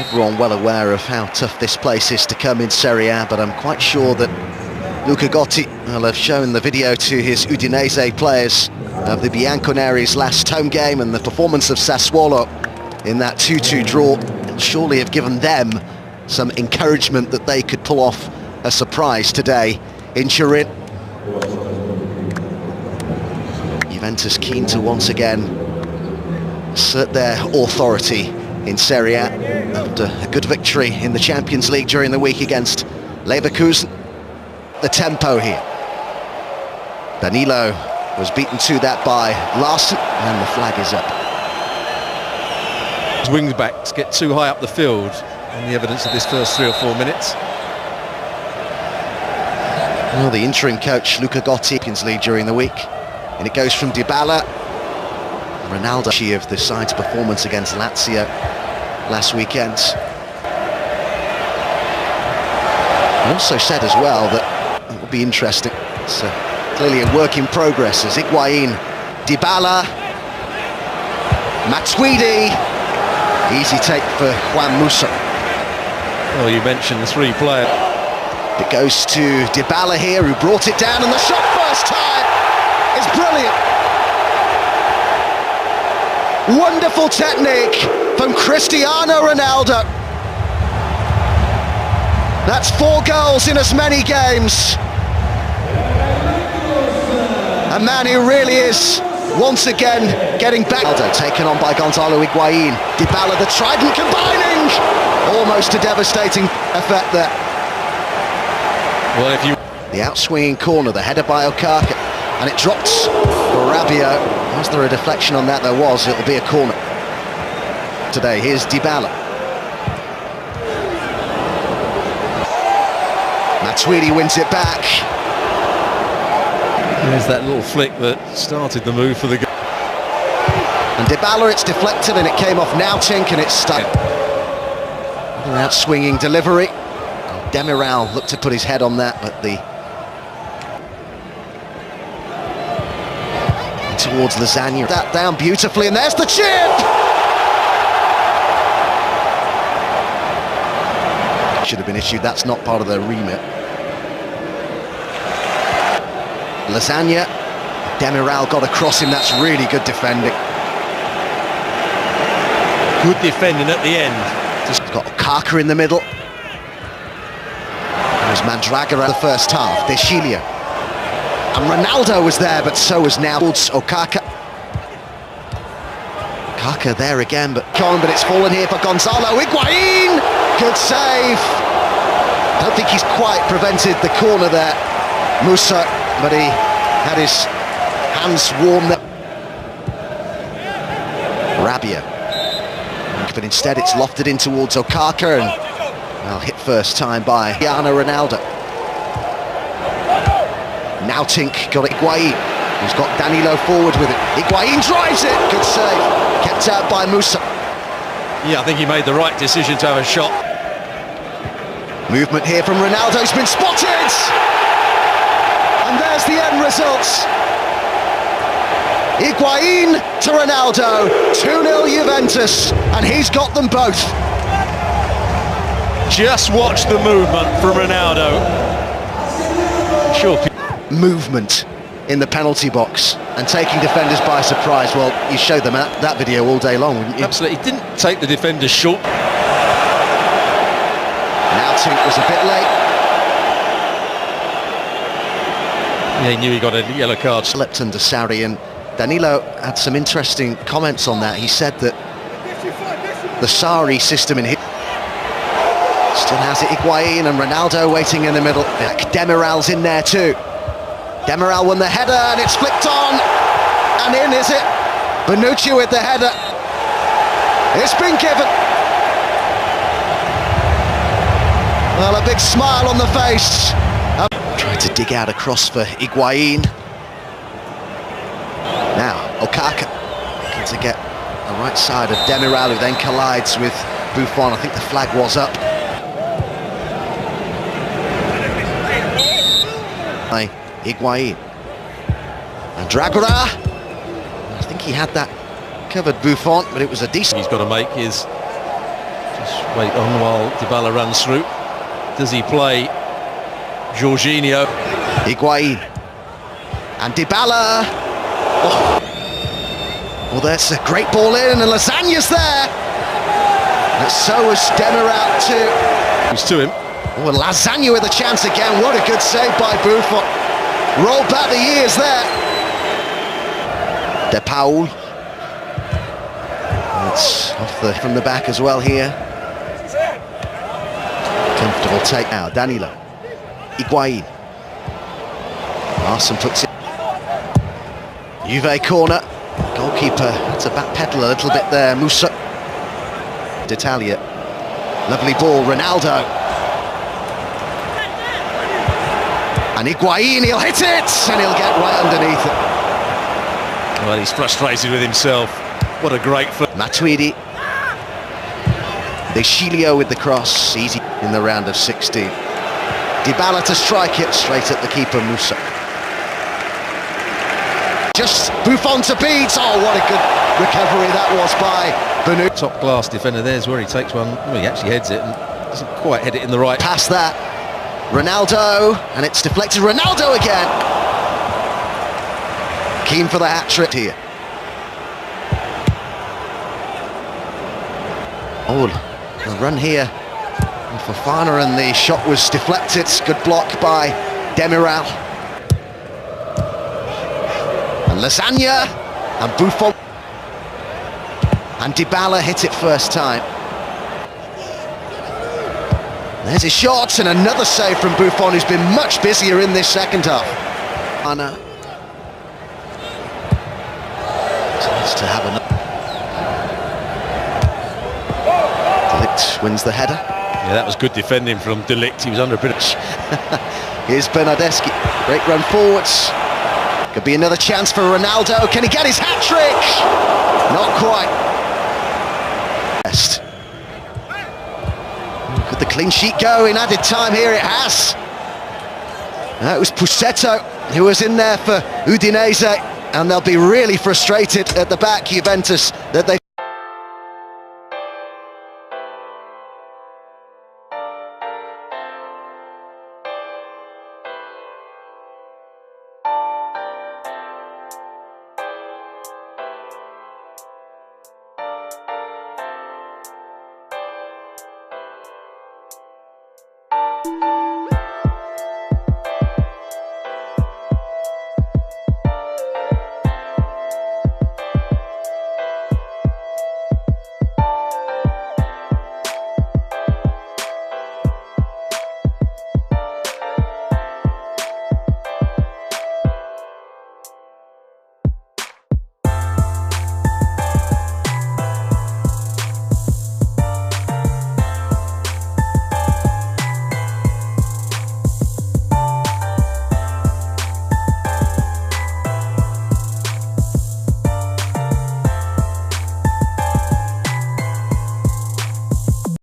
Everyone well aware of how tough this place is to come in Serie A, but I'm quite sure that Luca Gotti will have shown the video to his Udinese players of the Bianconeri's last home game and the performance of Sassuolo in that 2-2 draw. It'll surely have given them some encouragement that they could pull off a surprise today in Turin. Juventus keen to once again assert their authority in Serie A after a good victory in the Champions League during the week against Leverkusen. The tempo here. Danilo was beaten to that by Larson, and the flag is up. Wings backs get too high up the field on the evidence of this first 3 or 4 minutes. Well, the interim coach Luca Gotti Champions League during the week, and it goes from Dybala, Ronaldo of the side's performance against Lazio last weekend. He also said as well that it will be interesting. It's clearly a work in progress as Higuain, Dybala, Matuidi, easy take for Juan Musa. Well, you mentioned the 3 players. It goes to Dybala here, who brought it down, and the shot first time is brilliant. Wonderful technique from Cristiano Ronaldo. That's 4 goals in as many games. A man who really is once again getting back. Taken on by Gonzalo Higuain. Dybala, the trident combining. Almost a devastating effect there. Well, if you... The outswinging corner, the header by Okaka, and it drops for Rabiot. Was there a deflection on that? There was. It'll be a corner today. Here's Dybala. Matuidi wins it back. There's that little flick that started the move for the goal. And Dybala, it's deflected and it came off Nautink and it's stuck. An outswinging delivery. Demiral looked to put his head on that, but towards Lasagna. That down beautifully, and there's the chip! Should have been issued, that's not part of their remit. Lasagna, Demiral got across him, that's really good defending. Good defending at the end. Just got Okaka in the middle. There's Mandragora the first half, Descilia. And Ronaldo was there, but so was now Okaka. Okaka there again, but it's fallen here for Gonzalo Higuain! Good save! I don't think he's quite prevented the corner there, Musa, but he had his hands warm there. Rabiot. But instead it's lofted in towards Okaka, and well, hit first time by Cristiano Ronaldo. Nautink got it, Higuain, who's got Danilo forward with it. Higuain drives it, good save, kept out by Musa. Yeah, I think he made the right decision to have a shot. Movement here from Ronaldo, he's been spotted! And there's the end results. Higuain to Ronaldo, 2-0 Juventus, and he's got them both. Just watch the movement from Ronaldo. Sure. Movement in the penalty box and taking defenders by surprise. Well, you showed them that video all day long, wouldn't you? Absolutely, he didn't take the defenders short. Nautink was a bit late. Yeah, he knew he got a yellow card. Slipped under Sarri, and Danilo had some interesting comments on that. He said that the Sarri system in his still has it, Higuain and Ronaldo waiting in the middle. Demiral's in there too. Demiral won the header and it's flicked on. And in, is it? Bonucci with the header. It's been given. Well, a big smile on the face. Tried to dig out a cross for Higuain. Now, Okaka looking to get the right side of Demiral, who then collides with Buffon. I think the flag was up. Higuain. Mandragora. I think he had that covered Buffon, but it was a decent... He's got to make his Just wait on while Dybala runs through. Does he play Jorginho? Higuain. And Dybala. Oh. Well, that's a great ball in, and Lasagna's there. And so was Demiral too. He's to him. Oh, Lasagna with a chance again. What a good save by Buffon. Roll back the years there. De Paul. It's off from the back as well here. Comfortable take now. Danilo. Higuain. Arsene puts it. Juve corner. Goalkeeper had to backpedal a little bit there. Musa. D'Italia. Lovely ball. Ronaldo. And Higuain, he'll hit it! And he'll get right underneath it. Well, he's frustrated with himself. What a great foot. Matuidi. De Chilio with the cross. Easy in the round of 16. Dybala to strike it straight at the keeper, Musa. Just Buffon to beat. Oh, what a good recovery that was by Benu. Top class defender. There's where he takes one. Well, he actually heads it and doesn't quite head it in the right. Past that. Ronaldo, and it's deflected. Ronaldo again. Keen for the hat-trick here. Oh, a run here for Fofana, and the shot was deflected. Good block by Demiral. And Lasagna, and Buffon. And Dybala hit it first time. There's his shot, and another save from Buffon, who's been much busier in this second half. Anna. Tries to have another. De Ligt wins the header. Yeah, that was good defending from De Ligt. He was under a bit of... Here's Bernardeschi. Great run forwards. Could be another chance for Ronaldo. Can he get his hat-trick? Not quite. Best. Could the clean sheet go in added time? Here it has. It was Pussetto who was in there for Udinese, and they'll be really frustrated at the back, Juventus, that they